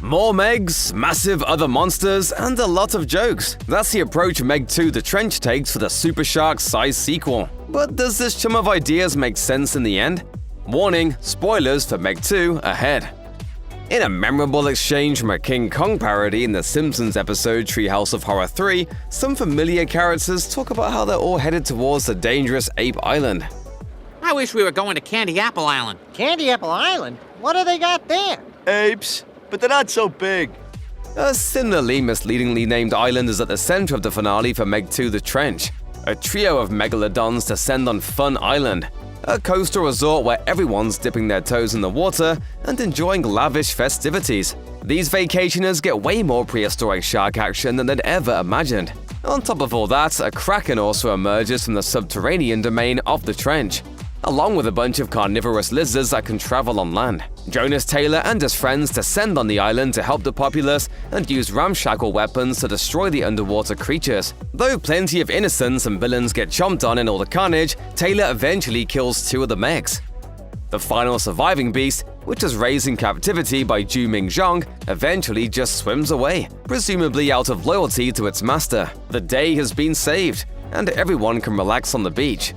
More Megs, massive other monsters, and a lot of jokes. That's the approach Meg 2 The Trench takes for the Super Shark-sized sequel. But does this chum of ideas make sense in the end? Warning, spoilers for Meg 2 ahead. In a memorable exchange from a King Kong parody in the Simpsons episode Treehouse of Horror 3, some familiar characters talk about how they're all headed towards the dangerous Ape Island. I wish we were going to Candy Apple Island. Candy Apple Island? What do they got there? Apes, but they're not so big. A similarly misleadingly named island is at the center of the finale for Meg 2 The Trench. A trio of megalodons descend on Fun Island, a coastal resort where everyone's dipping their toes in the water and enjoying lavish festivities. These vacationers get way more prehistoric shark action than they'd ever imagined. On top of all that, a kraken also emerges from the subterranean domain of the trench, along with a bunch of carnivorous lizards that can travel on land. Jonas Taylor and his friends descend on the island to help the populace and use ramshackle weapons to destroy the underwater creatures. Though plenty of innocents and villains get chomped on in all the carnage, Taylor eventually kills 2 of the Megs. The final surviving beast, which was raised in captivity by Ju-Ming Zhang, eventually just swims away, presumably out of loyalty to its master. The day has been saved, and everyone can relax on the beach.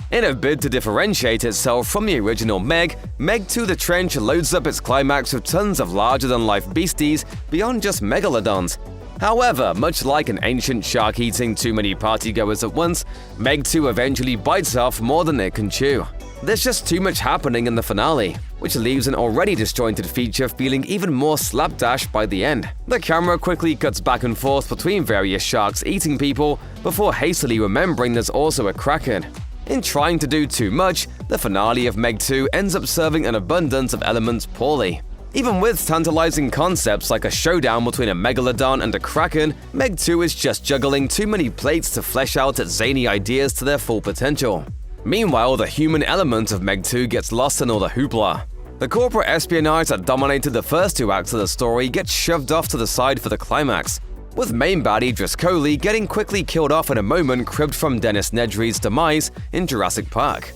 In a bid to differentiate itself from the original Meg 2 The Trench loads up its climax with tons of larger-than-life beasties beyond just megalodons. However, much like an ancient shark eating too many partygoers at once, Meg 2 eventually bites off more than it can chew. There's just too much happening in the finale, which leaves an already disjointed feature feeling even more slapdash by the end. The camera quickly cuts back and forth between various sharks eating people before hastily remembering there's also a kraken. In trying to do too much, the finale of Meg 2 ends up serving an abundance of elements poorly. Even with tantalizing concepts like a showdown between a megalodon and a kraken, Meg 2 is just juggling too many plates to flesh out its zany ideas to their full potential. Meanwhile, the human element of Meg 2 gets lost in all the hoopla. The corporate espionage that dominated the first 2 acts of the story gets shoved off to the side for the climax, with main baddie Driscolley getting quickly killed off in a moment cribbed from Dennis Nedry's demise in Jurassic Park.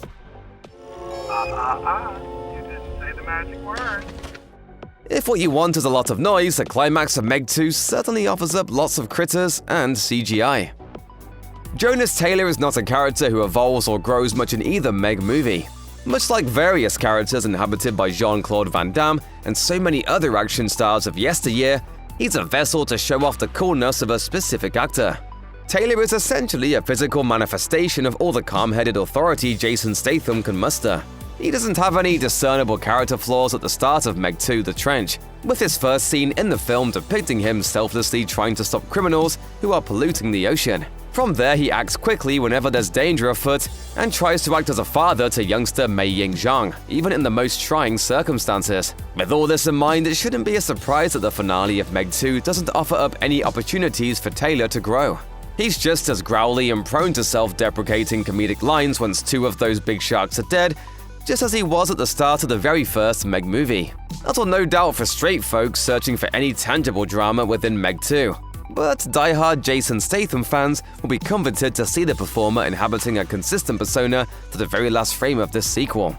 You didn't say the magic word. If what you want is a lot of noise, the climax of Meg 2 certainly offers up lots of critters and CGI. Jonas Taylor is not a character who evolves or grows much in either Meg movie. Much like various characters inhabited by Jean-Claude Van Damme and so many other action stars of yesteryear, he's a vessel to show off the coolness of a specific actor. Taylor is essentially a physical manifestation of all the calm-headed authority Jason Statham can muster. He doesn't have any discernible character flaws at the start of Meg 2 The Trench, with his first scene in the film depicting him selflessly trying to stop criminals who are polluting the ocean. From there, he acts quickly whenever there's danger afoot and tries to act as a father to youngster Mei Ying Zhang, even in the most trying circumstances. With all this in mind, it shouldn't be a surprise that the finale of Meg 2 doesn't offer up any opportunities for Taylor to grow. He's just as growly and prone to self-deprecating comedic lines once 2 of those big sharks are dead, just as he was at the start of the very first Meg movie. That will no doubt frustrate folks searching for any tangible drama within Meg 2. But die-hard Jason Statham fans will be comforted to see the performer inhabiting a consistent persona to the very last frame of this sequel.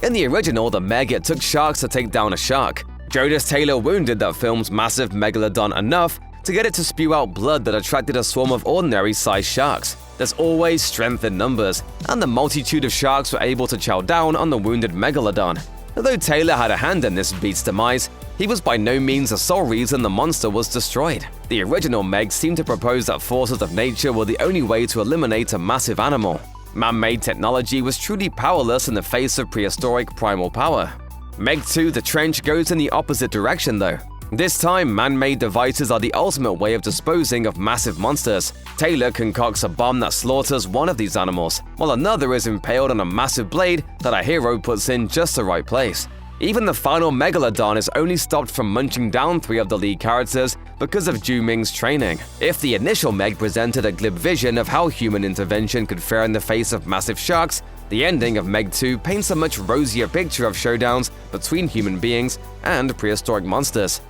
In the original, the Meg, it took sharks to take down a shark. Jonas Taylor wounded that film's massive megalodon enough to get it to spew out blood that attracted a swarm of ordinary-sized sharks. There's always strength in numbers, and the multitude of sharks were able to chow down on the wounded megalodon. Although Taylor had a hand in this beast's demise, he was by no means the sole reason the monster was destroyed. The original Meg seemed to propose that forces of nature were the only way to eliminate a massive animal. Man-made technology was truly powerless in the face of prehistoric primal power. Meg 2 The Trench goes in the opposite direction though. This time, man-made devices are the ultimate way of disposing of massive monsters. Taylor concocts a bomb that slaughters one of these animals, while another is impaled on a massive blade that our hero puts in just the right place. Even the final megalodon is only stopped from munching down 3 of the lead characters because of Ju-Ming's training. If the initial Meg presented a glib vision of how human intervention could fare in the face of massive sharks, the ending of Meg 2 paints a much rosier picture of showdowns between human beings and prehistoric monsters.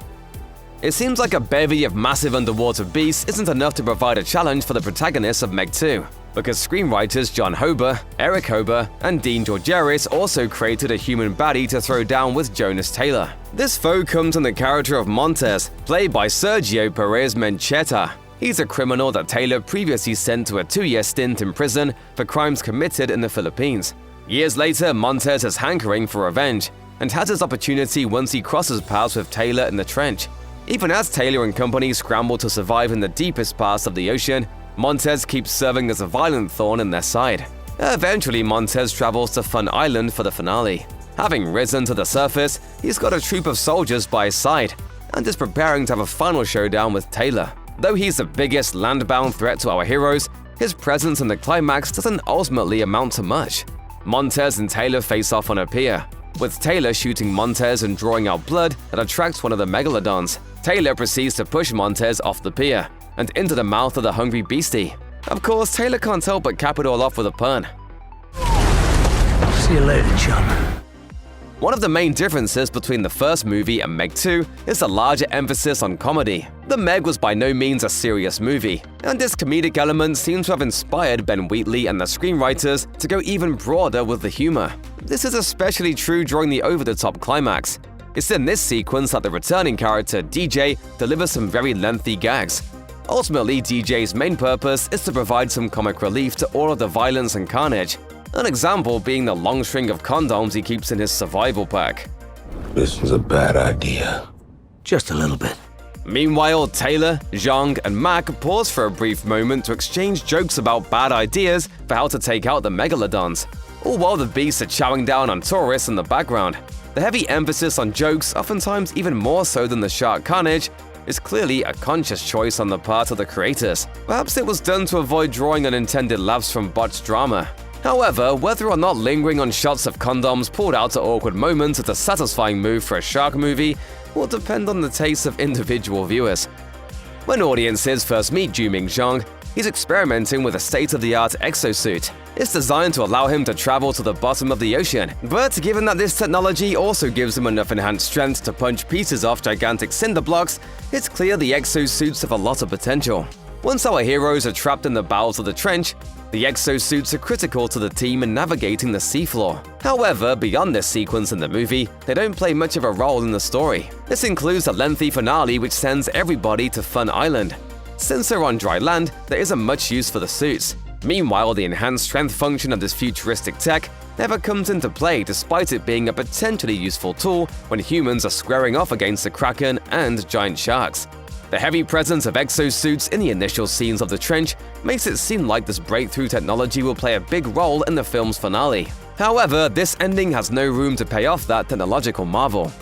It seems like a bevy of massive underwater beasts isn't enough to provide a challenge for the protagonists of Meg 2. because screenwriters John Hober, Eric Hober, and Dean Georgeris also created a human baddie to throw down with Jonas Taylor. This foe comes in the character of Montes, played by Sergio Perez Mencheta. He's a criminal that Taylor previously sent to a 2-year stint in prison for crimes committed in the Philippines. Years later, Montes is hankering for revenge and has his opportunity once he crosses paths with Taylor in the trench. Even as Taylor and company scramble to survive in the deepest parts of the ocean, Montes keeps serving as a violent thorn in their side. Eventually, Montes travels to Fun Island for the finale. Having risen to the surface, he's got a troop of soldiers by his side and is preparing to have a final showdown with Taylor. Though he's the biggest land-bound threat to our heroes, his presence in the climax doesn't ultimately amount to much. Montes and Taylor face off on a pier, with Taylor shooting Montes and drawing out blood that attracts one of the megalodons. Taylor proceeds to push Montes off the pier and into the mouth of the hungry beastie. Of course, Taylor can't help but cap it all off with a pun. See you later, chum. One of the main differences between the first movie and Meg 2 is the larger emphasis on comedy. The Meg was by no means a serious movie, and this comedic element seems to have inspired Ben Wheatley and the screenwriters to go even broader with the humor. This is especially true during the over-the-top climax. It's in this sequence that the returning character DJ delivers some very lengthy gags. Ultimately, DJ's main purpose is to provide some comic relief to all of the violence and carnage. An example being the long string of condoms he keeps in his survival pack. This was a bad idea. Just a little bit. Meanwhile, Taylor, Zhang, and Mac pause for a brief moment to exchange jokes about bad ideas for how to take out the megalodons, all while the beasts are chowing down on tourists in the background. The heavy emphasis on jokes, oftentimes even more so than the shark carnage, is clearly a conscious choice on the part of the creators. Perhaps it was done to avoid drawing unintended laughs from botched drama. However, whether or not lingering on shots of condoms pulled out at awkward moments is a satisfying move for a shark movie will depend on the tastes of individual viewers. When audiences first meet Juming Zhang, he's experimenting with a state-of-the-art exosuit. It's designed to allow him to travel to the bottom of the ocean, but given that this technology also gives him enough enhanced strength to punch pieces off gigantic cinder blocks, it's clear the exosuits have a lot of potential. Once our heroes are trapped in the bowels of the trench, the exosuits are critical to the team in navigating the seafloor. However, beyond this sequence in the movie, they don't play much of a role in the story. This includes a lengthy finale which sends everybody to Fun Island. Since they're on dry land, there isn't much use for the suits. Meanwhile, the enhanced strength function of this futuristic tech never comes into play despite it being a potentially useful tool when humans are squaring off against the Kraken and giant sharks. The heavy presence of exosuits in the initial scenes of the trench makes it seem like this breakthrough technology will play a big role in the film's finale. However, this ending has no room to pay off that technological marvel.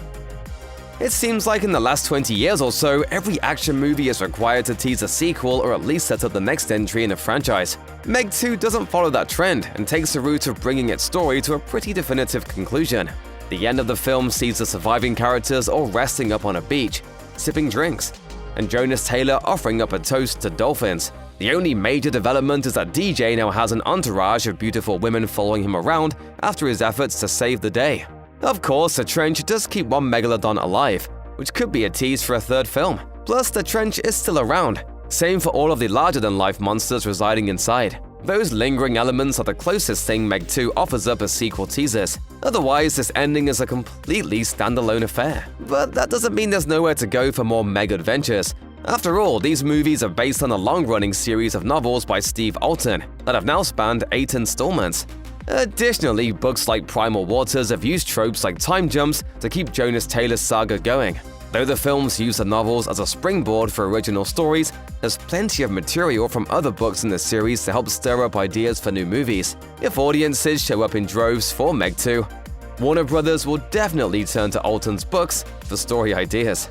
It seems like in the last 20 years or so, every action movie is required to tease a sequel or at least set up the next entry in a franchise. Meg 2 doesn't follow that trend and takes the route of bringing its story to a pretty definitive conclusion. The end of the film sees the surviving characters all resting up on a beach, sipping drinks, and Jonas Taylor offering up a toast to dolphins. The only major development is that DJ now has an entourage of beautiful women following him around after his efforts to save the day. Of course, the trench does keep one megalodon alive, which could be a tease for a third film. Plus, the trench is still around. Same for all of the larger-than-life monsters residing inside. Those lingering elements are the closest thing Meg 2 offers up as sequel teasers. Otherwise, this ending is a completely standalone affair. But that doesn't mean there's nowhere to go for more Meg adventures. After all, these movies are based on a long-running series of novels by Steve Alton that have now spanned 8 installments. Additionally, books like Primal Waters have used tropes like time jumps to keep Jonas Taylor's saga going. Though the films use the novels as a springboard for original stories, there's plenty of material from other books in the series to help stir up ideas for new movies. If audiences show up in droves for Meg 2, Warner Brothers will definitely turn to Alton's books for story ideas.